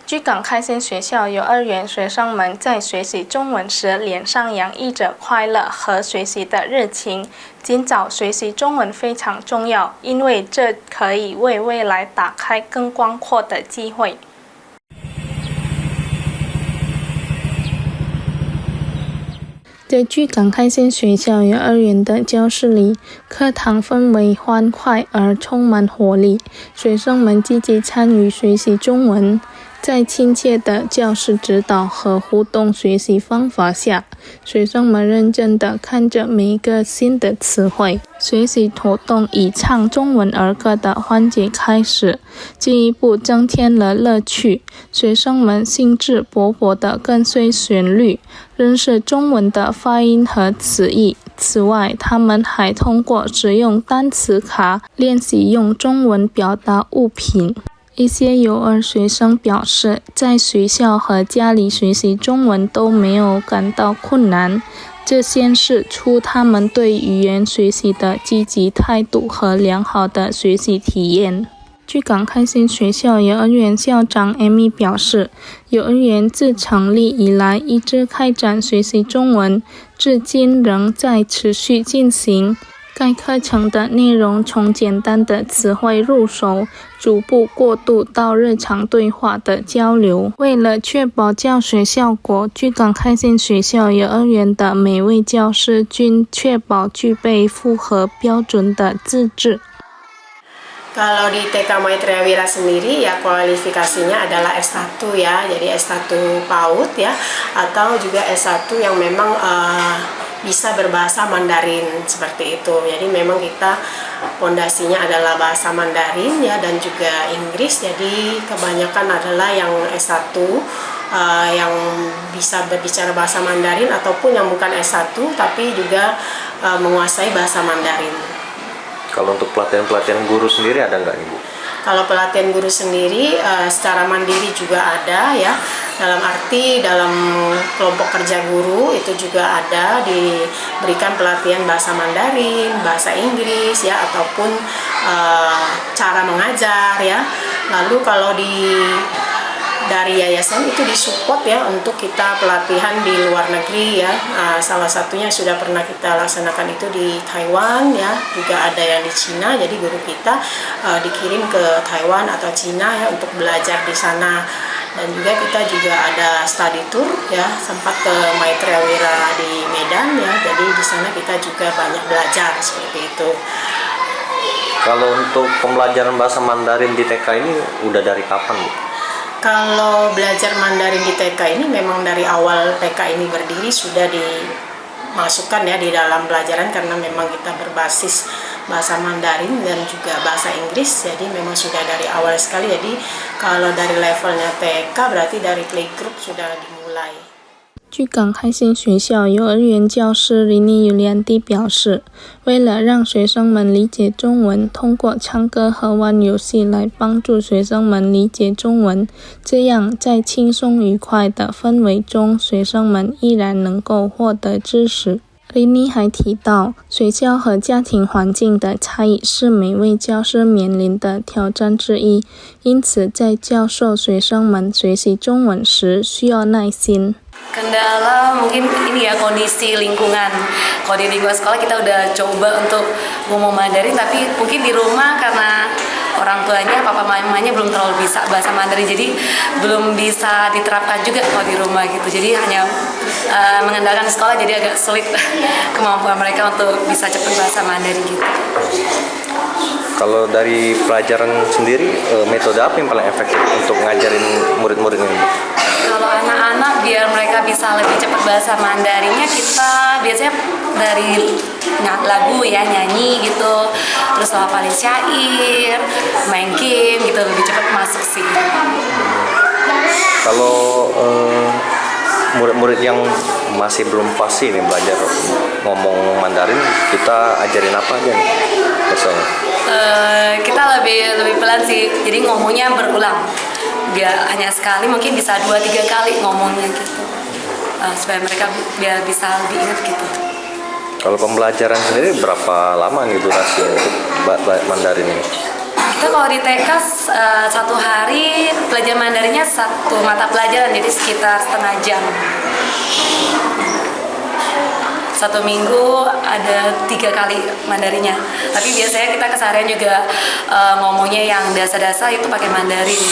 据港开心学校幼儿园学生们在学习中文时脸上洋溢着快乐和学习的热情。尽早学习中文非常重要，因为这可以为未来打开更广阔的机会。在据港开心学校幼儿园的教室里，课堂氛围欢快而充满活力，学生们积极参与学习中文。在亲切的教师指导和互动学习方法下，学生们认真地看着每一个新的词汇。学习活动以唱中文儿歌的环节开始，进一步增添了乐趣。学生们兴致勃勃地跟随旋律，认识中文的发音和词义。此外，他们还通过使用单词卡练习用中文表达物品。一些幼儿学生表示，在学校和家里学习中文都没有感到困难，这显示出他们对语言学习的积极态度和良好的学习体验。据港开心学校幼儿园校长 Amy 表示，幼儿园自成立以来一直开展学习中文，至今仍在持续进行。该课程的内容从简单的词汇入手，逐步过渡到日常对话的交流。为了确保教学效果，据港开心学校幼儿园的每位教师均确保具备符合标准的资质。Kalau di TK Maitreya Wira sendiri ya kualifikasinya adalah S1 ya, jadi S1 PAUD ya, atau juga S1 yang memang bisa berbahasa Mandarin seperti itu. Jadi memang kita pondasinya adalah bahasa Mandarin ya dan juga Inggris. Jadi kebanyakan adalah yang S1 yang bisa berbicara bahasa Mandarin ataupun yang bukan S1 tapi juga menguasai bahasa Mandarin. Kalau untuk pelatihan guru sendiri ada nggak Ibu? Kalau pelatihan guru sendiri secara mandiri juga ada ya, dalam arti dalam kelompok kerja guru itu juga ada diberikan pelatihan bahasa Mandarin, bahasa Inggris ya, ataupun cara mengajar ya. Lalu kalau dari yayasan itu disupport ya untuk kita pelatihan di luar negeri ya. Salah satunya sudah pernah kita laksanakan itu di Taiwan ya, juga ada yang di Cina. Jadi guru kita dikirim ke Taiwan atau Cina ya untuk belajar di sana. Dan juga kita juga ada study tour ya, sempat ke Maitreya Wira di Medan ya. Jadi di sana kita juga banyak belajar seperti itu. Kalau untuk pembelajaran bahasa Mandarin di TK ini udah dari kapan Bu? Kalau belajar Mandarin di TK ini memang dari awal TK ini berdiri sudah dimasukkan ya di dalam pelajaran, karena memang kita berbasis bahasa Mandarin dan juga bahasa Inggris, jadi memang sudah dari awal sekali. Jadi kalau dari levelnya TK berarti dari playgroup sudah dimulai. 据港开心学校幼儿园教师林尼尤莲蒂表示，为了让学生们理解中文，通过唱歌和玩游戏来帮助学生们理解中文，这样在轻松愉快的氛围中，学生们依然能够获得知识。林妮还提到，学校和家庭环境的差异是每位教师面临的挑战之一，因此在教授学生们学习中文时需要耐心。Kendala mungkin ini ya, kondisi lingkungan. Kalau di lingkungan sekolah kita udah coba untuk ngomong Mandarin, tapi mungkin di rumah karena orang tuanya, papa mamanya belum terlalu bisa bahasa Mandarin, jadi belum bisa diterapkan juga kalau di rumah gitu. Jadi hanya mengandalkan sekolah, jadi agak sulit kemampuan mereka untuk bisa cepat bahasa Mandarin gitu. Kalau dari pelajaran sendiri, metode apa yang paling efektif untuk ngajarin murid-murid ini? Kalau anak-anak biar mereka bisa lebih cepat bahasa Mandarinnya, kita biasanya dari lagu ya, nyanyi gitu, terus hafalin syair, main game gitu, lebih cepat masuk sih. Kalau murid-murid yang masih belum pasti nih belajar ngomong Mandarin, kita ajarin apa aja nih biasanya? Kita lebih pelan sih, jadi ngomongnya berulang. Biar hanya sekali, mungkin bisa 2-3 kali ngomongnya gitu, supaya mereka biar bisa lebih ingat gitu. Kalau pembelajaran sendiri berapa lama nih durasi untuk Mandarin ini? Kita Kita kalau di TK satu hari belajar Mandarinnya satu mata pelajaran, jadi sekitar setengah jam. Satu minggu ada 3 kali Mandarinnya. Tapi biasanya kita keseharian juga ngomongnya yang dasar-dasar itu pakai Mandarin.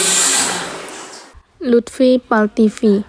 Lutfi Pal TV